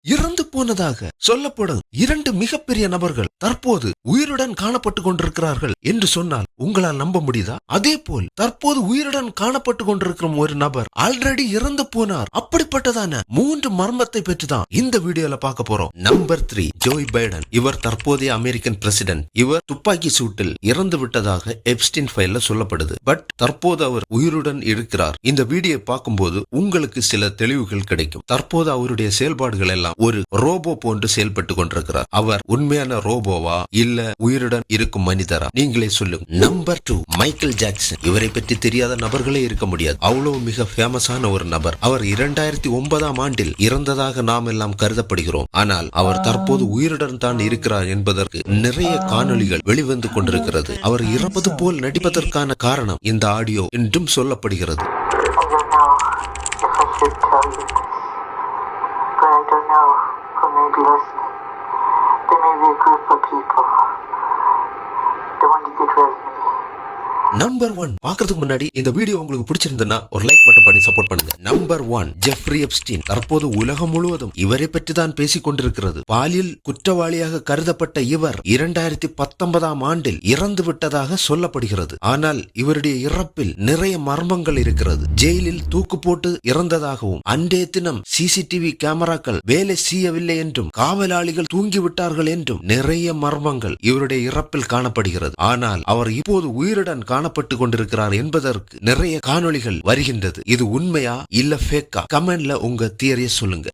இறந்து போனதாக சொல்லப்படும் 2 மிகப்பெரிய நபர்கள் தற்போது உயிருடன் காணப்பட்டு கொண்டிருக்கிறார்கள் என்று சொன்னால் உங்களால் நம்ப முடியுதா? அதே போல் தற்போது உயிருடன் காணப்பட்டு கொண்டிருக்கிற ஒரு நபர் ஆல்ரெடி இறந்து போனார். அப்படிப்பட்டதான 3 மர்மத்தை பற்றி தான் இந்த வீடியோல பார்க்க போறோம். Number 3, Joy Biden. இவர் தற்போதைய அமெரிக்கன் பிரசிடென்ட். இவர் துப்பாக்கி சூட்டில் இறந்து விட்டதாக எப்ஸ்டீன் ஃபைல்ல சொல்லப்படுது. பட் தற்போது அவர் உயிருடன் இருக்கிறார். இந்த வீடியோ பார்க்கும்போது உங்களுக்கு சில தெளிவுகள் கிடைக்கும். தற்போது அவருடைய செயல்பாடுகள் எல்லாம் ஒரு ரோபோ போன்று செயல்பட்டு கொண்டிருக்கிறார். அவர் உண்மையான ரோபோவா இல்ல உயிருடன் இருக்கும் மனிதரா? நீங்களே சொல்லுங்க. Number 2, Michael Jackson. இவரை பற்றி தெரியாத நபர்களே இருக்க முடியாது. அவ்வளவு மிக ஃபேமஸான ஒரு நபர். அவர் 2009ஆம் ஆண்டில் இறந்ததாக நாம் எல்லாம் கருதப்படுகிறோம். ஆனால் அவர் தற்போது உயிருடன் தான் இருக்கிறார் என்பதற்கு நிறைய காணொளிகள் வெளிவந்து கொண்டிருக்கிறது. அவர் இறப்பது போல் நடிப்பதற்கான காரணம் இந்த ஆடியோ என்றும் சொல்லப்படுகிறது. But I don't know who may be listening. There may be a group of people that want to get rid of me. Number 1 பாக்குறதுக்கு முன்னாடி இந்த வீடியோ உங்களுக்கு பிடிச்சிருந்தா ஒரு லைக் மட்டும் பண்ணி சப்போர்ட் பண்ணுங்க. Number 1, Jeffrey Epstein. தற்போது உலகம் முழுவதும் இவரை பற்றி தான் பேசிக் கொண்டிருக்கிறது. பாலியல் குற்றவாளியாக கருதப்பட்ட இவர் 2019ஆம் ஆண்டில் இறந்து விட்டதாக சொல்லப்படுகிறது. ஆனால் இவருடைய இறப்பில் நிறைய மர்மங்கள் இருக்கிறது. ஜெயிலில் தூக்கு போட்டு இறந்ததாகவும், அன்றைய தினம் சிசிடிவி கேமராக்கள் வேலை செய்யவில்லை என்றும், காவலாளிகள் தூங்கிவிட்டார்கள் என்றும் நிறைய மர்மங்கள் இவருடைய இறப்பில் காணப்படுகிறது. ஆனால் அவர் இப்போது உயிருடன் காணப்பட்டு கொண்டிருக்கிறார் என்பதற்கு நிறைய காணொளிகள் வருகின்றது. இது உண்மையா இல்ல ஃபேக்கா? கமெண்ட்ல உங்க தியரியை சொல்லுங்க.